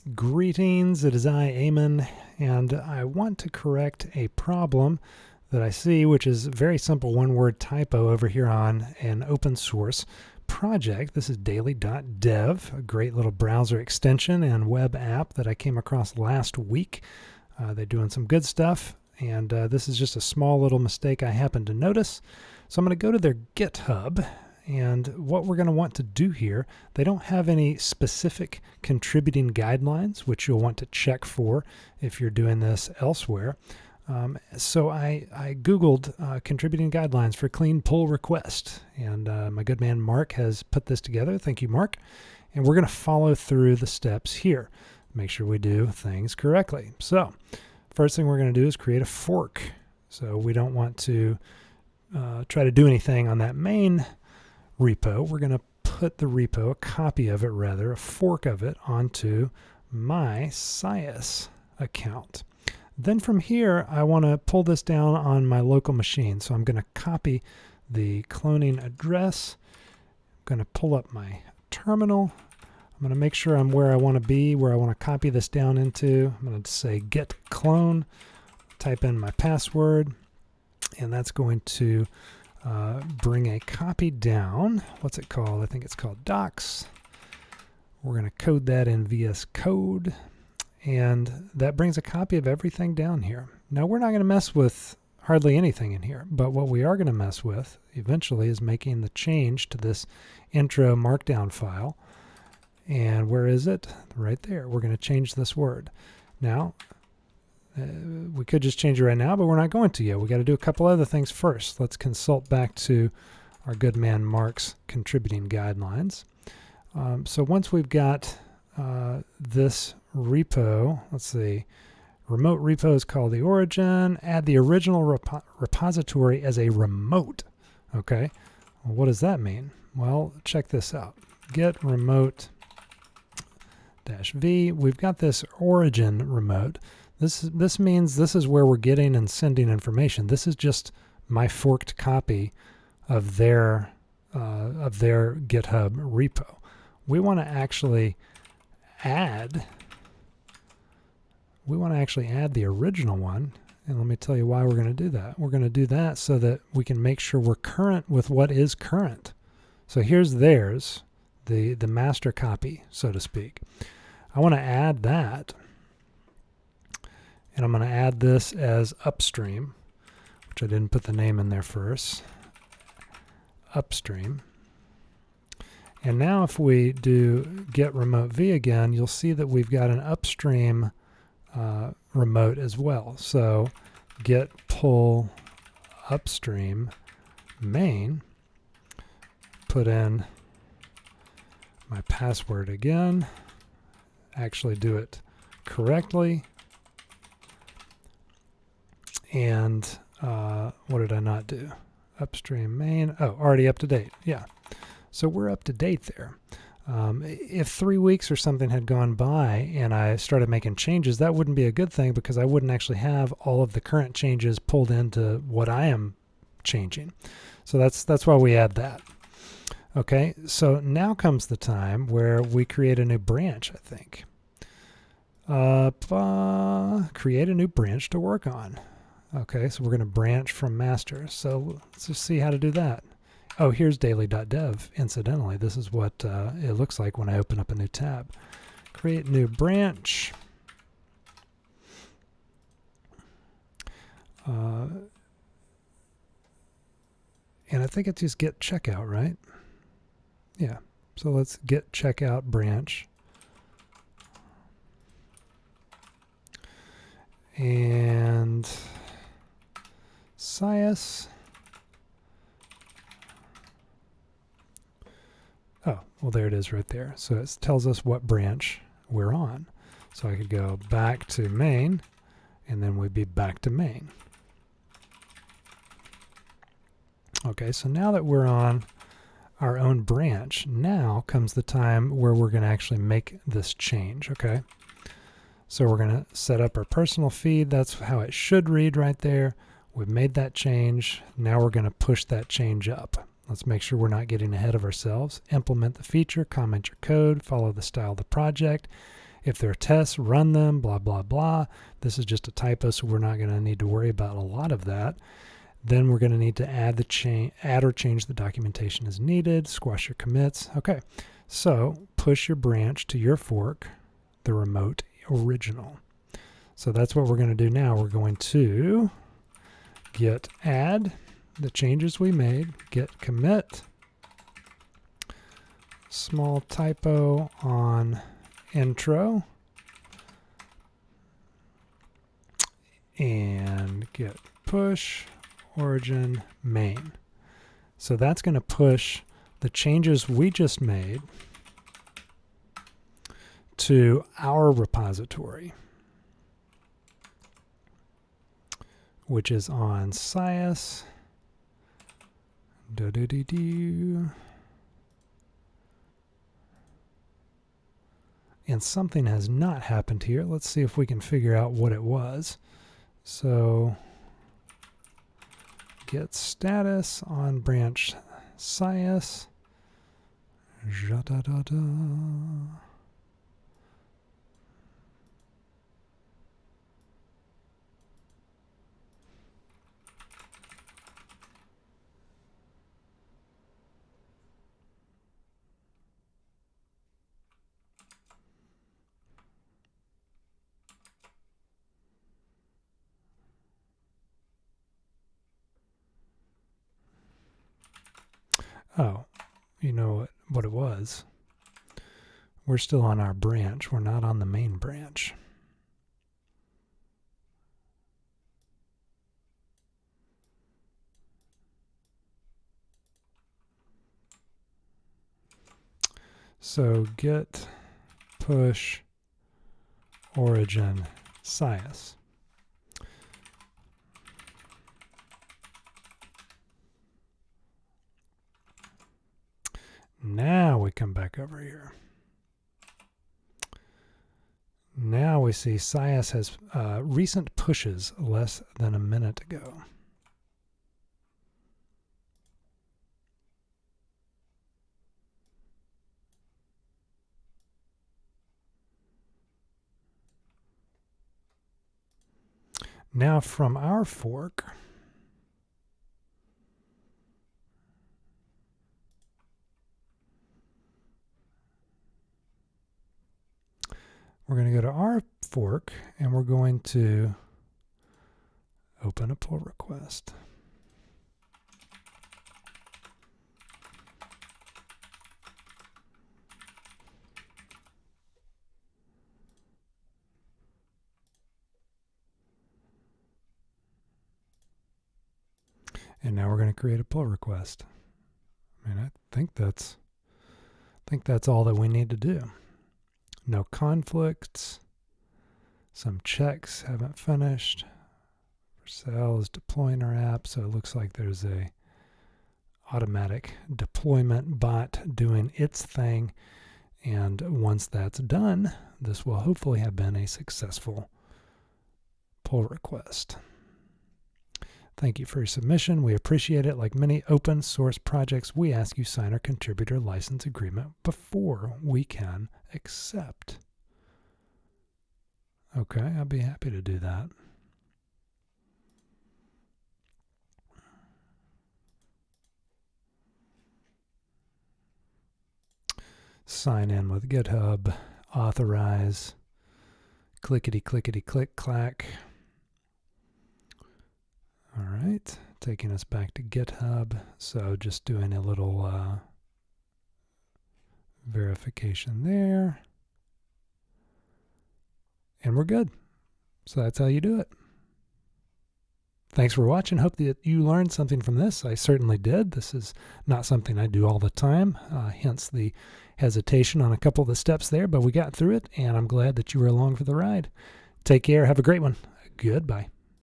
Greetings, it is I, Eamon, and I want to correct a problem that I see, which is a very simple one-word typo over here on an open source project. This is daily.dev, a great little browser extension and web app that I came across last week. They're doing some good stuff, and this is just a small little mistake I happened to notice. So I'm going to go to their GitHub. And what we're going to want to do here, they don't have any specific contributing guidelines, which you'll want to check for if you're doing this elsewhere. So I Googled contributing guidelines for clean pull request, and my good man Mark has put this together. Thank you, Mark. And we're going to follow through the steps here. Make sure we do things correctly. So first thing we're going to do is create a fork. So we don't want to try to do anything on that main repo. We're going to put the repo, a copy of it rather, a fork of it, onto my Sias account. Then from here, I want to pull this down on my local machine. So I'm going to copy the cloning address. I'm going to pull up my terminal. I'm going to make sure I'm where I want to be, where I want to copy this down into. I'm going to say git clone, type in my password, and that's going to bring a copy down. What's it called? I think it's called docs. We're going to code that in VS Code, and that brings a copy of everything down here. Now we're not going to mess with hardly anything in here, but what we are going to mess with eventually is making the change to this intro markdown file. And where is it? Right there. We're going to change this word. Now, we could just change it right now, but we're not going to yet. We got to do a couple other things first. Let's consult back to our good man Mark's contributing guidelines. So once we've got this repo, let's see, remote repo is called the origin. Add the original repository as a remote. Okay, well, what does that mean? Well, check this out. Get remote -v. We've got this origin remote. This means this is where we're getting and sending information. This is just my forked copy of their GitHub repo. We want to actually add the original one, and let me tell you why we're going to do that. We're going to do that so that we can make sure we're current with what is current. So here's theirs, the master copy, so to speak. I want to add that. And I'm going to add this as upstream, which I didn't put the name in there first. Upstream. And now if we do get remote v again, you'll see that we've got an upstream remote as well. So get pull upstream main, put in my password again, actually do it correctly. And what did I not do? Upstream main. Oh, already up to date. Yeah. So we're up to date there. If 3 weeks or something had gone by and I started making changes, that wouldn't be a good thing because I wouldn't actually have all of the current changes pulled into what I am changing. So that's why we add that. Okay, so now comes the time where we create a new branch, I think. Create a new branch to work on. Okay, so we're going to branch from master. So let's just see how to do that. Oh, here's daily.dev. Incidentally, this is what it looks like when I open up a new tab. Create new branch. And I think it's just get checkout, right? Yeah, so let's get checkout branch. And Sias. Oh, well, there it is right there. So it tells us what branch we're on. So I could go back to main, and then we'd be back to main. Okay, so now that we're on our own branch, now comes the time where we're going to actually make this change, okay? So we're going to set up our personal feed. That's how it should read right there. We've made that change. Now we're going to push that change up. Let's make sure we're not getting ahead of ourselves. Implement the feature, comment your code, follow the style of the project. If there are tests, run them, blah, blah, blah. This is just a typo, so we're not going to need to worry about a lot of that. Then we're going to need to add or change the documentation as needed, squash your commits. Okay, so push your branch to your fork, the remote original. So that's what we're going to do now. We're going to git add the changes we made, git commit, small typo on intro, and git push origin main. So that's going to push the changes we just made to our repository, which is on SciS. And something has not happened here. Let's see if we can figure out what it was. So git status on branch SciS. Oh, you know what it was? We're still on our branch. We're not on the main branch. So git push origin SciS. Now we come back over here. Now we see SciS has recent pushes less than a minute ago. Now from our fork, we're going to go to our fork and we're going to open a pull request. And now we're going to create a pull request. I mean, I think that's all that we need to do. No conflicts. Some checks haven't finished. Vercel is deploying our app, so it looks like there's a automatic deployment bot doing its thing. And once that's done, this will hopefully have been a successful pull request. Thank you for your submission. We appreciate it. Like many open source projects, we ask you sign our contributor license agreement before we can accept. Okay, I'd be happy to do that. Sign in with GitHub, authorize, clickety click clack. All right, taking us back to GitHub. So just doing a little verification there. And we're good. So that's how you do it. Thanks for watching. Hope that you learned something from this. I certainly did. This is not something I do all the time, hence the hesitation on a couple of the steps there, but we got through it, and I'm glad that you were along for the ride. Take care. Have a great one. Goodbye.